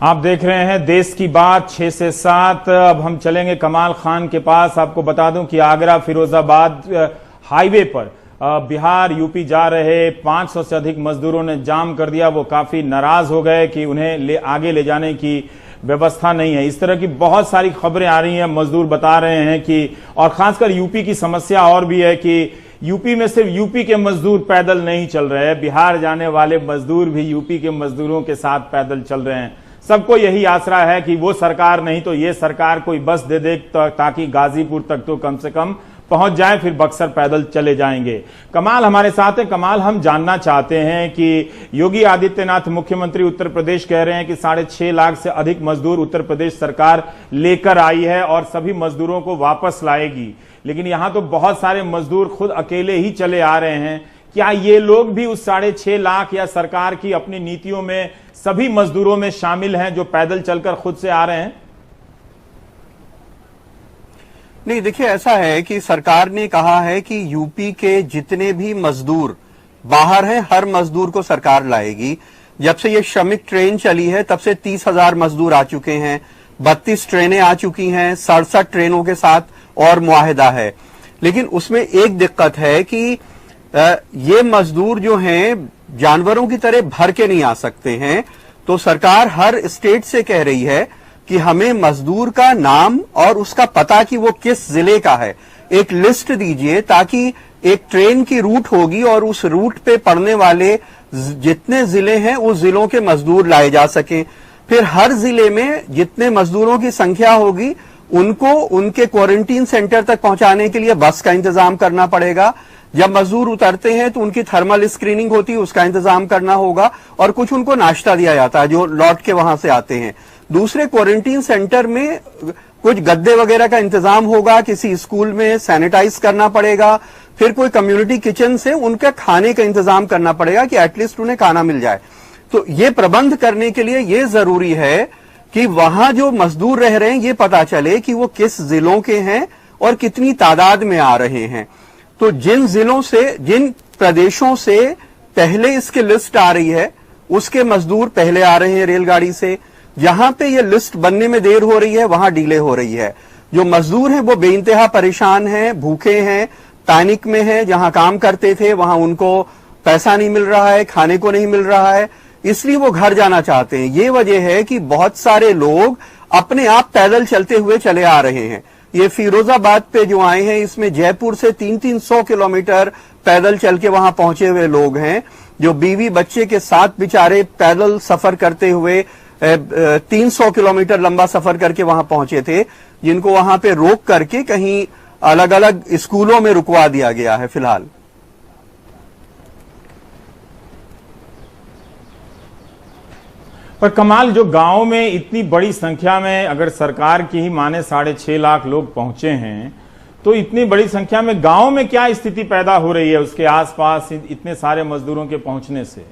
आप देख रहे हैं देश की बात 6 से 7। अब हम चलेंगे कमाल खान के पास। आपको बता दूं कि आगरा फिरोजाबाद हाईवे पर बिहार यूपी जा रहे 500 से अधिक मजदूरों ने जाम कर दिया। वो काफी नाराज हो गए कि उन्हें आगे ले जाने की व्यवस्था नहीं है। इस तरह की बहुत सारी खबरें आ रही हैं। मजदूर बता रहे हैं कि, और खासकर यूपी की समस्या और भी है कि यूपी में सिर्फ यूपी के मजदूर पैदल नहीं चल रहे हैं, बिहार जाने वाले मजदूर भी यूपी के मजदूरों के साथ पैदल चल रहे हैं। सबको यही आसरा है कि वो सरकार नहीं तो ये सरकार कोई बस दे दे ताकि गाजीपुर तक तो कम से कम पहुंच जाए, फिर बक्सर पैदल चले जाएंगे। कमाल हमारे साथ है। कमाल, हम जानना चाहते हैं कि योगी आदित्यनाथ मुख्यमंत्री उत्तर प्रदेश कह रहे हैं कि 6.5 लाख से अधिक मजदूर उत्तर प्रदेश सरकार लेकर आई है और सभी मजदूरों को वापस लाएगी, लेकिन यहां तो बहुत सारे मजदूर खुद अकेले ही चले आ रहे हैं। क्या ये लोग भी उस 6.5 लाख या सरकार की अपनी नीतियों में सभी मजदूरों में शामिल हैं जो पैदल चलकर खुद से आ रहे हैं? नहीं, देखिए ऐसा है कि सरकार ने कहा है कि यूपी के जितने भी मजदूर बाहर हैं हर मजदूर को सरकार लाएगी। जब से ये श्रमिक ट्रेन चली है तब से 30,000 मजदूर आ चुके हैं, 32 ट्रेनें आ चुकी हैं, 67 ट्रेनों के साथ और मुआहिदा है। लेकिन उसमें एक दिक्कत है कि ये मजदूर जो हैं जानवरों की तरह भर के नहीं आ सकते हैं। तो सरकार हर स्टेट से कह रही है कि हमें मजदूर का नाम और उसका पता कि वो किस जिले का है एक लिस्ट दीजिए, ताकि एक ट्रेन की रूट होगी और उस रूट पे पड़ने वाले जितने जिले हैं उस जिलों के मजदूर लाए जा सकें। फिर हर जिले में जितने मजदूरों की संख्या होगी उनको उनके क्वारंटीन सेंटर तक पहुंचाने के लिए बस का इंतजाम करना पड़ेगा। जब मजदूर उतरते हैं तो उनकी थर्मल स्क्रीनिंग होती है, उसका इंतजाम करना होगा, और कुछ उनको नाश्ता दिया जाता है जो लौट के वहां से आते हैं। दूसरे क्वारंटीन सेंटर में कुछ गद्दे वगैरह का इंतजाम होगा, किसी स्कूल में सैनिटाइज करना पड़ेगा, फिर कोई कम्युनिटी किचन से उनका खाने का इंतजाम करना पड़ेगा कि एटलीस्ट उन्हें खाना मिल जाए। तो ये प्रबंध करने के लिए ये जरूरी है कि वहां जो मजदूर रह रहे हैं ये पता चले कि वो किस जिलों के हैं और कितनी तादाद में आ रहे हैं। तो जिन जिलों से, जिन प्रदेशों से पहले इसकी लिस्ट आ रही है उसके मजदूर पहले आ रहे हैं रेलगाड़ी से। जहां पे ये लिस्ट बनने में देर हो रही है वहां डिले हो रही है। जो मजदूर हैं वो बेइंतहा परेशान हैं, भूखे हैं, पैनिक में हैं। जहां काम करते थे वहां उनको पैसा नहीं मिल रहा है, खाने को नहीं मिल रहा है, इसलिए वो घर जाना चाहते हैं। ये वजह है कि बहुत सारे लोग अपने आप पैदल चलते हुए चले आ रहे हैं। ये फिरोजाबाद पे जो आए हैं इसमें जयपुर से 300-300 किलोमीटर पैदल चल के वहां पहुंचे हुए लोग हैं, जो बीवी बच्चे के साथ बेचारे पैदल सफर करते हुए 300 किलोमीटर लंबा सफर करके वहां पहुंचे थे, जिनको वहां पे रोक करके कहीं अलग अलग स्कूलों में रुकवा दिया गया है फिलहाल। पर कमाल, जो गांव में इतनी बड़ी संख्या में अगर सरकार की ही माने 6.5 लाख लोग पहुंचे हैं, तो इतनी बड़ी संख्या में गांव में क्या स्थिति पैदा हो रही है उसके आसपास इतने सारे मजदूरों के पहुंचने से?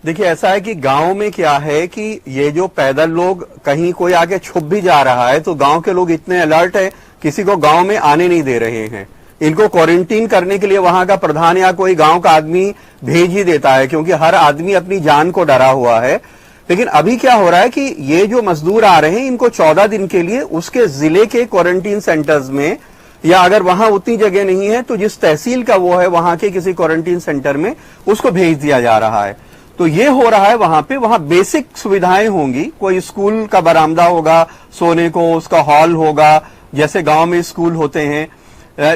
देखिए, ऐसा है कि गांव में क्या है कि ये जो पैदल लोग कहीं कोई आके छुप भी जा रहा है तो गांव के लोग इतने अलर्ट है, किसी को गांव में आने नहीं दे रहे हैं। इनको क्वारंटीन करने के लिए वहां का प्रधान या कोई गांव का आदमी भेज ही देता है, क्योंकि हर आदमी अपनी जान को डरा हुआ है। लेकिन अभी क्या हो रहा है कि ये जो मजदूर आ रहे हैं इनको 14 दिन के लिए उसके जिले के क्वारंटीन सेंटर्स में, या अगर वहां उतनी जगह नहीं है तो जिस तहसील का वो है वहां के किसी क्वारंटीन सेंटर में उसको भेज दिया जा रहा है। तो ये हो रहा है वहां पे, वहां बेसिक सुविधाएं होंगी, कोई स्कूल का बरामदा होगा सोने को, उसका हॉल होगा जैसे गांव में स्कूल होते हैं,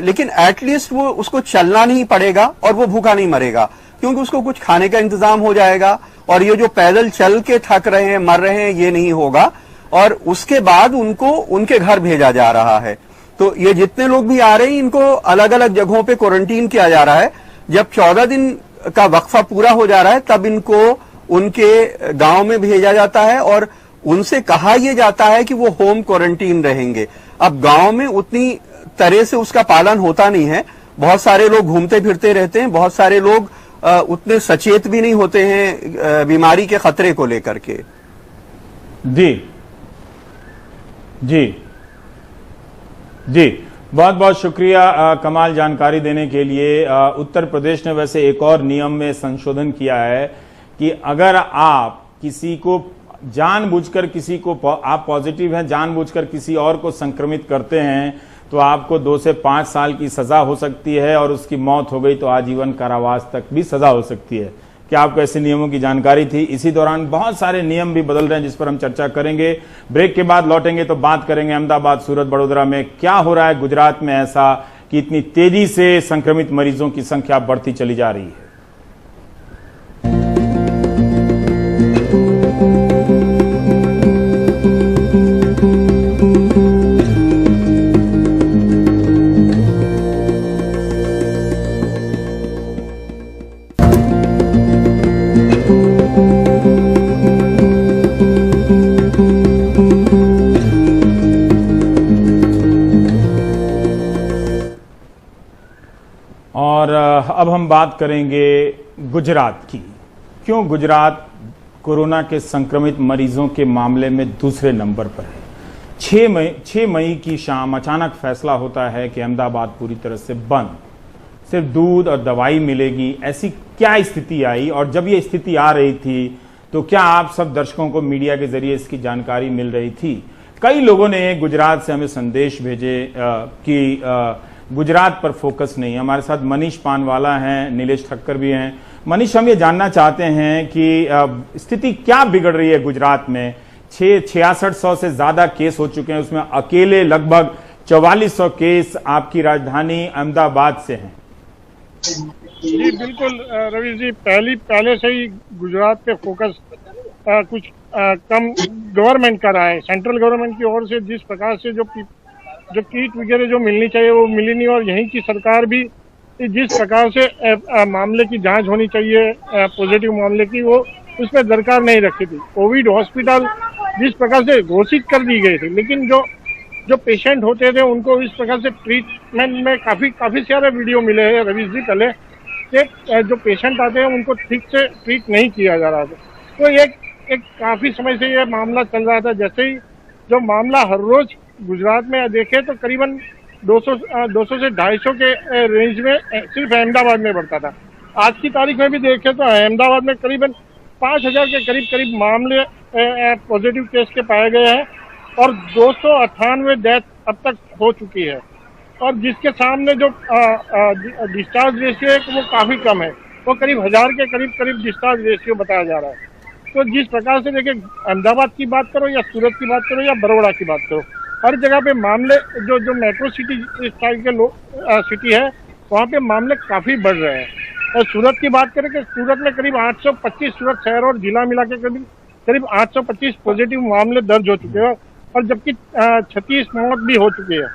लेकिन एटलीस्ट वो उसको चलना नहीं पड़ेगा और वो भूखा नहीं मरेगा, क्योंकि उसको कुछ खाने का इंतजाम हो जाएगा। और ये जो पैदल चल के थक रहे हैं, मर रहे हैं, ये नहीं होगा। और उसके बाद उनको उनके घर भेजा जा रहा है। तो ये जितने लोग भी आ रहे हैं इनको अलग अलग जगहों पे क्वारंटीन किया जा रहा है। जब 14 दिन का वक्फा पूरा हो जा रहा है तब इनको उनके गांव में भेजा जाता है और उनसे कहा यह जाता है कि वो होम क्वारंटीन रहेंगे। अब गांव में उतनी तरह से उसका पालन होता नहीं है, बहुत सारे लोग घूमते फिरते रहते हैं, बहुत सारे लोग उतने सचेत भी नहीं होते हैं बीमारी के खतरे को लेकर के। जी जी जी, बहुत बहुत शुक्रिया कमाल जानकारी देने के लिए। उत्तर प्रदेश ने वैसे एक और नियम में संशोधन किया है कि अगर आप किसी को जानबूझकर, किसी को आप पॉजिटिव हैं, जानबूझकर किसी और को संक्रमित करते हैं तो आपको 2 से 5 साल की सजा हो सकती है, और उसकी मौत हो गई तो आजीवन कारावास तक भी सजा हो सकती है। क्या आपको ऐसे नियमों की जानकारी थी? इसी दौरान बहुत सारे नियम भी बदल रहे हैं जिस पर हम चर्चा करेंगे। ब्रेक के बाद लौटेंगे तो बात करेंगे अहमदाबाद, सूरत, बड़ोदरा में क्या हो रहा है, गुजरात में ऐसा कि इतनी तेजी से संक्रमित मरीजों की संख्या बढ़ती चली जा रही है। और अब हम बात करेंगे गुजरात की। क्यों गुजरात कोरोना के संक्रमित मरीजों के मामले में दूसरे नंबर पर है। 6 मई की शाम अचानक फैसला होता है कि अहमदाबाद पूरी तरह से बंद, सिर्फ दूध और दवाई मिलेगी। ऐसी क्या स्थिति आई, और जब ये स्थिति आ रही थी तो क्या आप सब दर्शकों को मीडिया के जरिए इसकी जानकारी मिल रही थी? कई लोगों ने गुजरात से हमें संदेश भेजे कि गुजरात पर फोकस नहीं है। हमारे साथ मनीष पानवाला हैं, नीलेश ठक्कर भी हैं। मनीष, हम ये जानना चाहते हैं कि स्थिति क्या बिगड़ रही है गुजरात में। 6600 से ज्यादा केस हो चुके हैं, उसमें अकेले लगभग 4400 केस आपकी राजधानी अहमदाबाद से हैं। जी बिल्कुल रवि जी, पहले से ही गुजरात पे फोकस कुछ कम गवर्नमेंट का रहा है। सेंट्रल गवर्नमेंट की ओर से जिस प्रकार से जो किट वगैरह जो मिलनी चाहिए वो मिली नहीं, और यहीं की सरकार भी जिस प्रकार से मामले की जांच होनी चाहिए पॉजिटिव मामले की, वो उस पर दरकार नहीं रखी थी। कोविड हॉस्पिटल जिस प्रकार से घोषित कर दी गई थी, लेकिन जो पेशेंट होते थे उनको इस प्रकार से ट्रीटमेंट में काफी सारे वीडियो मिले हैं रवीश जी पहले कि जो पेशेंट आते हैं उनको ठीक से ट्रीट नहीं किया जा रहा था। तो एक काफी समय से ये मामला चल रहा था। जैसे ही जो मामला हर रोज गुजरात में देखे तो करीबन 200 से 250 के रेंज में सिर्फ अहमदाबाद में बढ़ता था। आज की तारीख में भी देखें तो अहमदाबाद में करीबन 5000 के करीब मामले पॉजिटिव केस के पाए गए हैं और 298 डेथ अब तक हो चुकी है, और जिसके सामने जो डिस्चार्ज रेशियो है वो काफी कम है, वो करीब 1000 के करीब डिस्चार्ज रेशियो बताया जा रहा है। तो जिस प्रकार से देखिए, अहमदाबाद की बात करो या सूरत की बात करो या बड़ौदा की बात करो, हर जगह पे मामले जो मेट्रो सिटी स्टाइल के सिटी है वहाँ पे मामले काफी बढ़ रहे हैं। और सूरत की बात करें कि सूरत में करीब 825 सूरत शहर और जिला मिला के करीब 825 पॉजिटिव मामले दर्ज हो चुके हैं, और जबकि 36 मौत भी हो चुकी है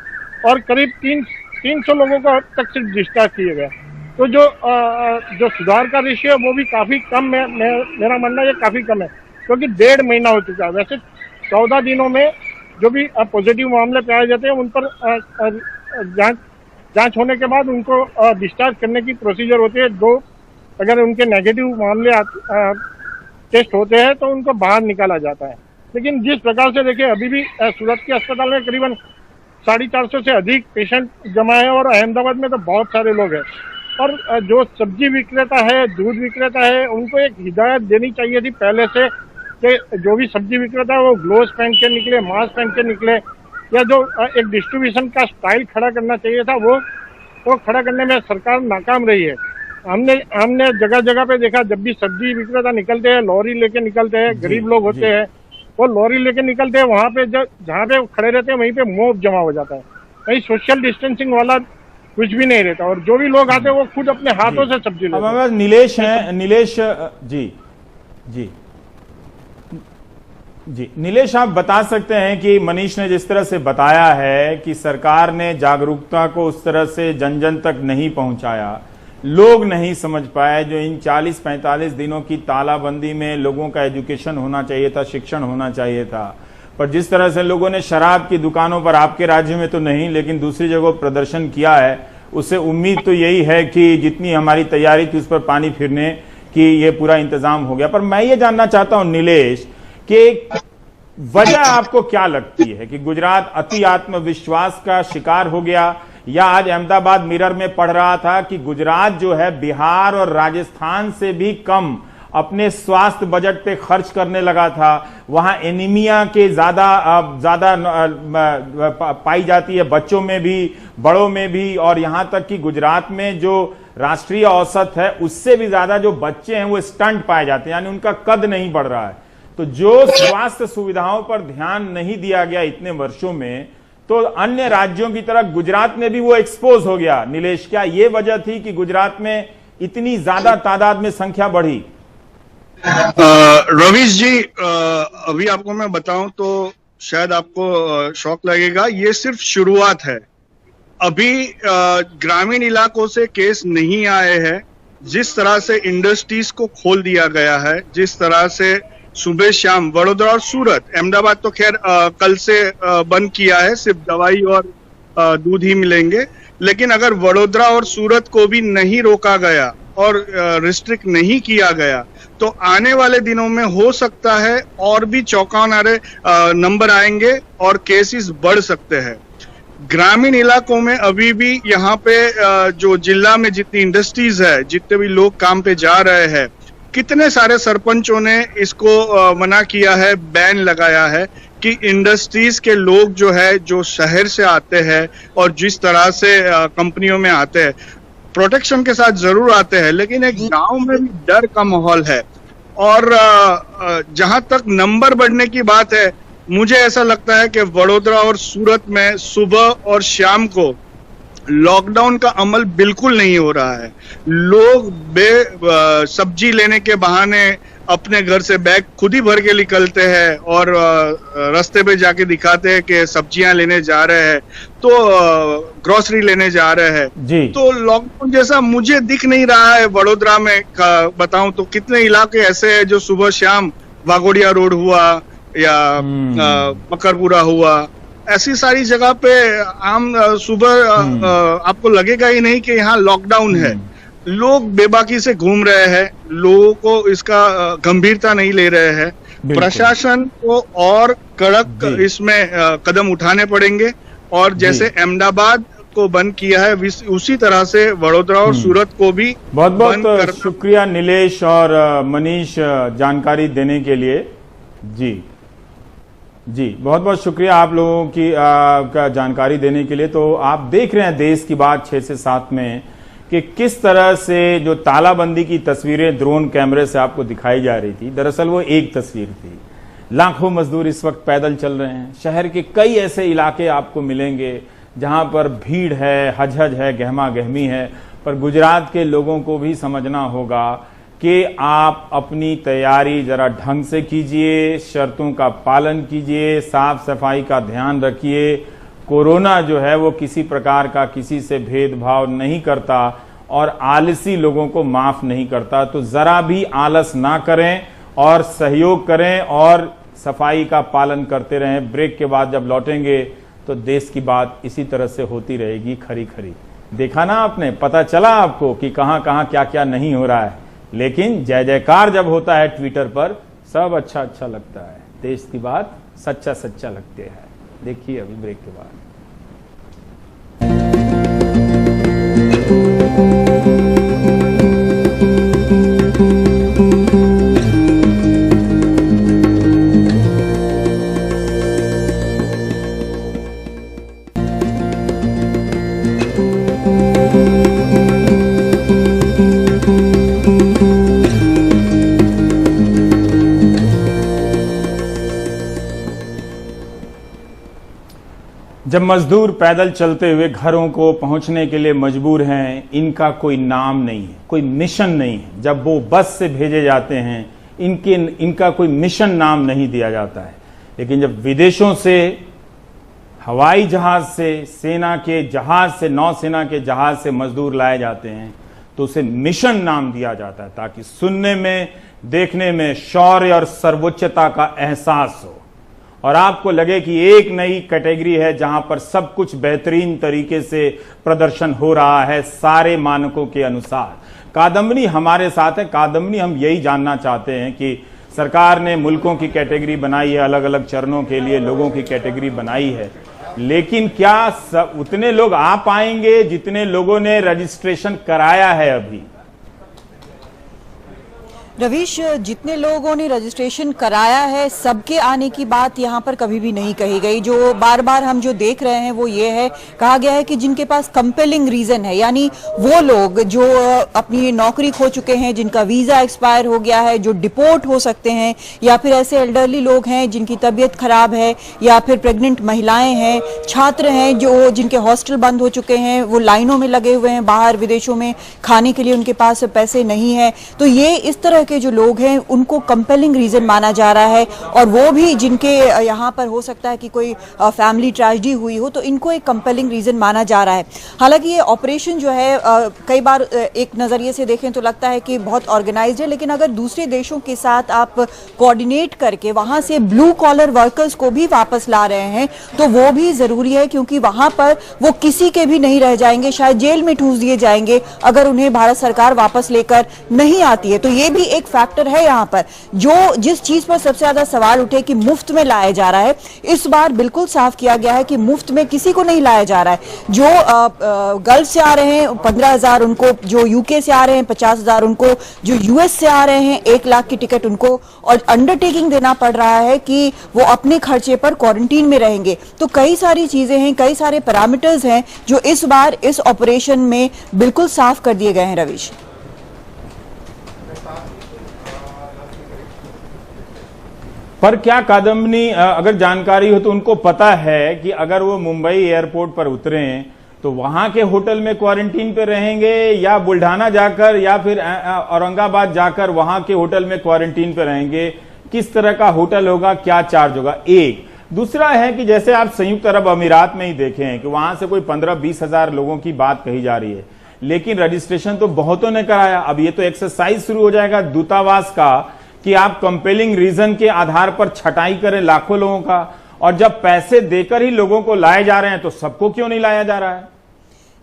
और करीब 300 लोगों को अब तक सिर्फ डिस्चार्ज किए गए। तो जो सुधार का रेशियो है वो भी काफी कम है। मेरा मानना है काफी कम है, क्योंकि 1.5 महीना हो चुका है। वैसे 14 दिनों में जो भी पॉजिटिव मामले पाए जाते हैं उन पर जांच होने के बाद उनको डिस्चार्ज करने की प्रोसीजर होती है। अगर उनके नेगेटिव मामले टेस्ट होते हैं तो उनको बाहर निकाला जाता है। लेकिन जिस प्रकार से देखिए, अभी भी सूरत के अस्पताल में करीबन 450 से अधिक पेशेंट जमा है और अहमदाबाद में तो बहुत सारे लोग हैं। और जो सब्जी विक्रेता है, दूध विक्रेता है, उनको एक हिदायत देनी चाहिए थी पहले से कि जो भी सब्जी विक्रेता है वो ग्लोव्स पहन के निकले, मास्क पहन के निकले, या जो एक डिस्ट्रीब्यूशन का स्टाइल खड़ा करना चाहिए था वो खड़ा करने में सरकार नाकाम रही है। हमने जगह जगह पे देखा, जब भी सब्जी विक्रेता निकलते हैं, लॉरी लेके निकलते हैं, गरीब लोग होते हैं, वो लॉरी लेके निकलते हैं, वहाँ पे जहाँ पे खड़े रहते हैं वहीं पे मोब जमा हो जाता है। कहीं सोशल डिस्टेंसिंग वाला कुछ भी नहीं रहता, और जो भी लोग आते हैं वो खुद अपने हाथों से सब्जी लेते हैं। हमारे पास नीलेश हैं। नीलेश जी नीलेश, आप बता सकते हैं कि मनीष ने जिस तरह से बताया है कि सरकार ने जागरूकता को उस तरह से जन जन तक नहीं पहुंचाया, लोग नहीं समझ पाए, जो इन 40-45 दिनों की तालाबंदी में लोगों का एजुकेशन होना चाहिए था, शिक्षण होना चाहिए था, पर जिस तरह से लोगों ने शराब की दुकानों पर, आपके राज्य में तो नहीं लेकिन दूसरी जगह प्रदर्शन किया है, उससे उम्मीद तो यही है कि जितनी हमारी तैयारी थी उस पर पानी फिरने की ये पूरा इंतजाम हो गया। पर मैं ये जानना चाहता हूं नीलेश कि वजह आपको क्या लगती है कि गुजरात अति आत्मविश्वास का शिकार हो गया, या आज अहमदाबाद मिरर में पढ़ रहा था कि गुजरात जो है बिहार और राजस्थान से भी कम अपने स्वास्थ्य बजट पे खर्च करने लगा था, वहां एनीमिया के ज्यादा पाई जाती है, बच्चों में भी, बड़ों में भी, और यहां तक कि गुजरात में जो राष्ट्रीय औसत है उससे भी ज्यादा जो बच्चे हैं वो स्टंट पाए जाते हैं, यानी उनका कद नहीं बढ़ रहा है। तो जो स्वास्थ्य सुविधाओं पर ध्यान नहीं दिया गया इतने वर्षों में, तो अन्य राज्यों की तरह गुजरात में भी वो एक्सपोज हो गया। नीलेश, क्या ये वजह थी कि गुजरात में इतनी ज्यादा तादाद में संख्या बढ़ी? रवीश जी, अभी आपको मैं बताऊं तो शायद आपको शौक लगेगा, ये सिर्फ शुरुआत है। अभी ग्रामीण इलाकों से केस नहीं आए हैं। जिस तरह से इंडस्ट्रीज को खोल दिया गया है, जिस तरह से सुबह शाम वडोदरा और सूरत, अहमदाबाद तो खैर कल से बंद किया है, सिर्फ दवाई और दूध ही मिलेंगे, लेकिन अगर वडोदरा और सूरत को भी नहीं रोका गया और रिस्ट्रिक्ट नहीं किया गया तो आने वाले दिनों में हो सकता है और भी चौंकाने नंबर आएंगे और केसेस बढ़ सकते हैं। ग्रामीण इलाकों में अभी भी यहाँ पे जो जिला में जितनी इंडस्ट्रीज है, जितने भी लोग काम पे जा रहे हैं, कितने सारे सरपंचों ने इसको मना किया है, बैन लगाया है कि इंडस्ट्रीज के लोग जो है, जो शहर से आते हैं और जिस तरह से कंपनियों में आते हैं, प्रोटेक्शन के साथ जरूर आते हैं, लेकिन एक गांव में भी डर का माहौल है। और जहां तक नंबर बढ़ने की बात है, मुझे ऐसा लगता है कि वडोदरा और सूरत में सुबह और शाम को लॉकडाउन का अमल बिल्कुल नहीं हो रहा है। लोग सब्जी लेने के बहाने अपने घर से बैग खुद ही भर के निकलते हैं और रास्ते पे जाके दिखाते हैं कि सब्जियां लेने जा रहे हैं, तो ग्रोसरी लेने जा रहे हैं। तो लॉकडाउन जैसा मुझे दिख नहीं रहा है। वडोदरा में बताऊं तो कितने इलाके ऐसे हैं जो सुबह शाम, वाघोडिया रोड हुआ या मकरपुरा हुआ, ऐसी सारी जगह पे आम सुबह आपको लगेगा ही नहीं कि यहाँ लॉकडाउन है। लोग बेबाकी से घूम रहे हैं, लोगों को इसका गंभीरता नहीं ले रहे हैं। प्रशासन को और कड़क इसमें कदम उठाने पड़ेंगे, और जैसे अहमदाबाद को बंद किया है, उसी तरह से वडोदरा और सूरत को भी बहुत बंद बहुत करना। शुक्रिया नीलेश और मनीष जानकारी देने के लिए। जी बहुत बहुत शुक्रिया आप लोगों की का जानकारी देने के लिए। तो आप देख रहे हैं देश की बात 6 से 7 में कि किस तरह से जो तालाबंदी की तस्वीरें ड्रोन कैमरे से आपको दिखाई जा रही थी, दरअसल वो एक तस्वीर थी। लाखों मजदूर इस वक्त पैदल चल रहे हैं। शहर के कई ऐसे इलाके आपको मिलेंगे जहां पर भीड़ है, हजहज है, गहमा गहमी है। पर गुजरात के लोगों को भी समझना होगा कि आप अपनी तैयारी जरा ढंग से कीजिए, शर्तों का पालन कीजिए, साफ सफाई का ध्यान रखिए। कोरोना जो है वो किसी प्रकार का किसी से भेदभाव नहीं करता और आलसी लोगों को माफ नहीं करता। तो जरा भी आलस ना करें और सहयोग करें और सफाई का पालन करते रहें। ब्रेक के बाद जब लौटेंगे तो देश की बात इसी तरह से होती रहेगी खरी खरी। देखा ना आपने, पता चला आपको कि कहां कहां क्या क्या नहीं हो रहा है। लेकिन जय जयकार जब होता है ट्विटर पर, सब अच्छा अच्छा लगता है। देश की बात सच्चा सच्चा लगते हैं। देखिए अभी ब्रेक के बाद। जब मजदूर पैदल चलते हुए घरों को पहुंचने के लिए मजबूर हैं, इनका कोई नाम नहीं है, कोई मिशन नहीं है। जब वो बस से भेजे जाते हैं, इनका कोई मिशन नाम नहीं दिया जाता है। लेकिन जब विदेशों से, हवाई जहाज से, सेना के जहाज से, नौसेना के जहाज से मजदूर लाए जाते हैं तो उसे मिशन नाम दिया जाता है, ताकि सुनने में, देखने में शौर्य और सर्वोच्चता का एहसास हो और आपको लगे कि एक नई कैटेगरी है जहां पर सब कुछ बेहतरीन तरीके से प्रदर्शन हो रहा है सारे मानकों के अनुसार। कादम्बनी हमारे साथ है। कादम्बनी हम यही जानना चाहते हैं कि सरकार ने मुल्कों की कैटेगरी बनाई है, अलग अलग चरणों के लिए लोगों की कैटेगरी बनाई है, लेकिन क्या उतने लोग आ पाएंगे जितने लोगों ने रजिस्ट्रेशन कराया है अभी? रवीश, जितने लोगों ने रजिस्ट्रेशन कराया है सबके आने की बात यहाँ पर कभी भी नहीं कही गई। जो बार बार हम जो देख रहे हैं वो ये है, कहा गया है कि जिनके पास कंपेलिंग रीजन है, यानी वो लोग जो अपनी नौकरी खो चुके हैं, जिनका वीजा एक्सपायर हो गया है, जो डिपोर्ट हो सकते हैं, या फिर ऐसे एल्डरली लोग हैं जिनकी तबीयत खराब है, या फिर प्रेग्नेंट महिलाएं हैं, छात्र हैं जो जिनके हॉस्टल बंद हो चुके हैं, वो लाइनों में लगे हुए हैं बाहर विदेशों में, खाने के लिए उनके पास पैसे नहीं है। तो ये इस तरह के जो लोग हैं उनको कंपेलिंग रीजन माना जा रहा है, और वो भी जिनके यहाँ पर हो सकता है कि कोई फैमिली ट्रेजेडी हुई हो, तो इनको एक कंपेलिंग रीजन माना जा रहा है। हालांकि ये ऑपरेशन जो है कई बार एक नजरिए से देखें तो लगता है कि बहुत ऑर्गेनाइज्ड है, लेकिन अगर दूसरे देशों के साथ आप कोऑर्डिनेट करके वहां से ब्लू कॉलर वर्कर्स को भी वापस ला रहे हैं तो वो भी जरूरी है, क्योंकि वहां पर वो किसी के भी नहीं रह जाएंगे, शायद जेल में ठूस दिए जाएंगे अगर उन्हें भारत सरकार वापस लेकर नहीं आती है। तो ये भी एक फैक्टर है यहाँ पर। जो जिस चीज पर सबसे ज्यादा सवाल उठे कि मुफ्त में लाया जा रहा है, इस बार बिल्कुल साफ किया गया है कि मुफ्त में किसी को नहीं लाया जा रहा है। जो गल्फ से आ रहे हैं 15,000 उनको, जो यूके से आ रहे हैं 50,000 उनको, जो यूएस से आ रहे हैं 1 लाख की टिकट उनको, और अंडरटेकिंग देना पड़ रहा है कि वो अपने खर्चे पर क्वारंटीन में रहेंगे। तो कई सारी चीजें हैं, कई सारे पैरामीटर्स हैं जो इस बार इस ऑपरेशन में बिल्कुल साफ कर दिए गए हैं। रवीश, पर क्या कादम्बनी, अगर जानकारी हो तो उनको पता है कि अगर वो मुंबई एयरपोर्ट पर उतरे तो वहां के होटल में क्वारंटीन पे रहेंगे, या बुल्ढाना जाकर या फिर औरंगाबाद जाकर वहां के होटल में क्वारंटीन पे रहेंगे? किस तरह का होटल होगा, क्या चार्ज होगा? एक दूसरा है कि जैसे आप संयुक्त अरब अमीरात में ही देखें कि वहां से कोई 15-20 हजार लोगों की बात कही जा रही है, लेकिन रजिस्ट्रेशन तो बहुतों ने कराया। अब ये तो एक्सरसाइज शुरू हो जाएगा दूतावास का कि आप कंपेलिंग रीजन के आधार पर छटाई करें लाखों लोगों का, और जब पैसे देकर ही लोगों को लाए जा रहे हैं तो सबको क्यों नहीं लाया जा रहा है?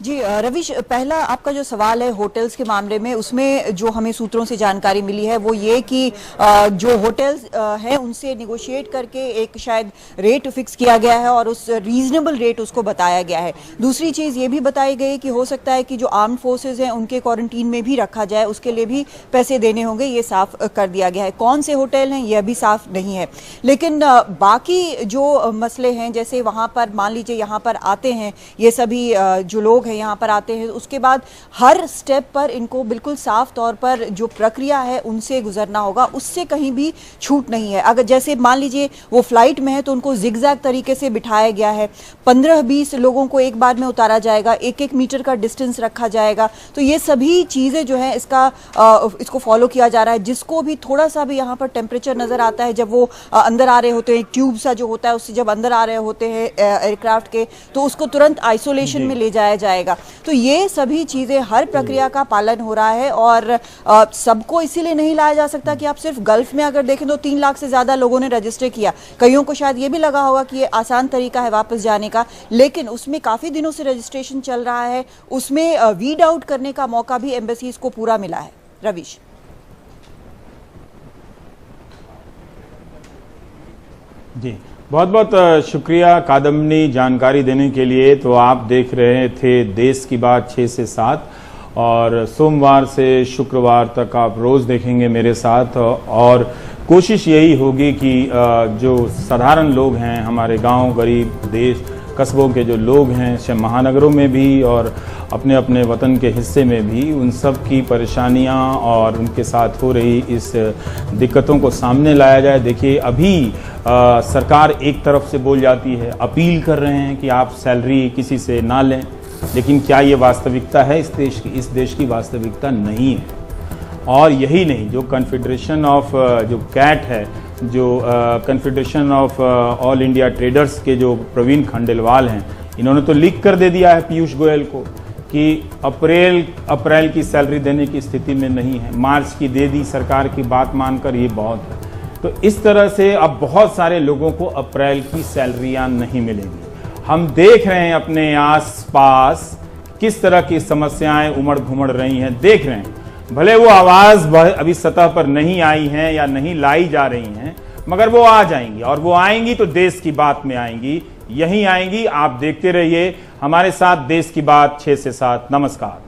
जी रविश, पहला आपका जो सवाल है होटल्स के मामले में, उसमें जो हमें सूत्रों से जानकारी मिली है वो ये कि जो होटल्स हैं उनसे निगोशिएट करके एक शायद रेट फिक्स किया गया है और उस रीजनेबल रेट उसको बताया गया है। दूसरी चीज़ ये भी बताई गई कि हो सकता है कि जो आर्म्ड फोर्सेज हैं उनके क्वारंटीन में भी रखा जाए, उसके लिए भी पैसे देने होंगे, ये साफ कर दिया गया है। कौन से होटल हैं यह भी साफ नहीं है। लेकिन बाकी जो मसले हैं, जैसे वहाँ पर मान लीजिए यहाँ पर आते हैं ये सभी जो लोग यहाँ पर आते हैं, उसके बाद हर स्टेप पर इनको बिल्कुल साफ तौर पर जो प्रक्रिया है उनसे गुजरना होगा, उससे कहीं भी छूट नहीं है। अगर जैसे मान लीजिए वो फ्लाइट में है तो उनको जिगजैग तरीके से बिठाया गया है, 15-20 लोगों को एक बार में उतारा जाएगा, 1-1 मीटर का डिस्टेंस रखा जाएगा। तो ये सभी चीज़ें जो है इसको फॉलो किया जा रहा है। जिसको भी थोड़ा सा भी यहाँ पर टेम्परेचर नज़र आता है, जब वो अंदर आ रहे होते हैं, ट्यूब सा जो होता है उससे जब अंदर आ रहे होते हैं एयरक्राफ्ट के, तो उसको तुरंत आइसोलेशन में ले जाया जाएगा। तो ये सभी चीजें, हर प्रक्रिया का पालन हो रहा है और सबको इसीलिए नहीं लाया जा सकता कि आप सिर्फ गल्फ में अगर देखें तो 3 लाख से ज्यादा लोगों ने रजिस्टर किया। कईयों को शायद ये भी लगा होगा कि ये आसान तरीका है वापस जाने का, लेकिन उसमें काफी दिनों से रजिस्ट्रेशन चल रहा है, उसमें वीड आउट करने का मौका भी एम्बेसीज को पूरा मिला है। रविश जी, बहुत बहुत शुक्रिया कादम्बनी जानकारी देने के लिए। तो आप देख रहे थे देश की बात 6 से 7 और सोमवार से शुक्रवार तक आप रोज देखेंगे मेरे साथ। और कोशिश यही होगी कि जो साधारण लोग हैं, हमारे गांव, गरीब, देश, कस्बों के जो लोग हैं, महानगरों में भी और अपने अपने वतन के हिस्से में भी, उन सब की परेशानियां और उनके साथ हो रही इस दिक्कतों को सामने लाया जाए। देखिए, अभी सरकार एक तरफ से बोल जाती है, अपील कर रहे हैं कि आप सैलरी किसी से ना लें, लेकिन क्या ये वास्तविकता है? इस देश की वास्तविकता नहीं है। और यही नहीं, जो कन्फेडरेशन ऑफ जो कैट है, जो confederation of all India traders के जो प्रवीण खंडेलवाल हैं, इन्होंने तो लिख कर दे दिया है पीयूष गोयल को कि अप्रैल की सैलरी देने की स्थिति में नहीं है, मार्च की दे दी, सरकार की बात मानकर, ये बहुत है। तो इस तरह से अब बहुत सारे लोगों को अप्रैल की सैलरियां नहीं मिलेंगी। हम देख रहे हैं अपने आसपास किस तरह की समस्याएं उमड़ घुमड़ रही हैं, देख रहे हैं। भले वो आवाज अभी सतह पर नहीं आई है या नहीं लाई जा रही हैं, मगर वो आ जाएंगी, और वो आएंगी तो देश की बात में आएंगी, यहीं आएंगी। आप देखते रहिए हमारे साथ देश की बात 6 से 7। नमस्कार।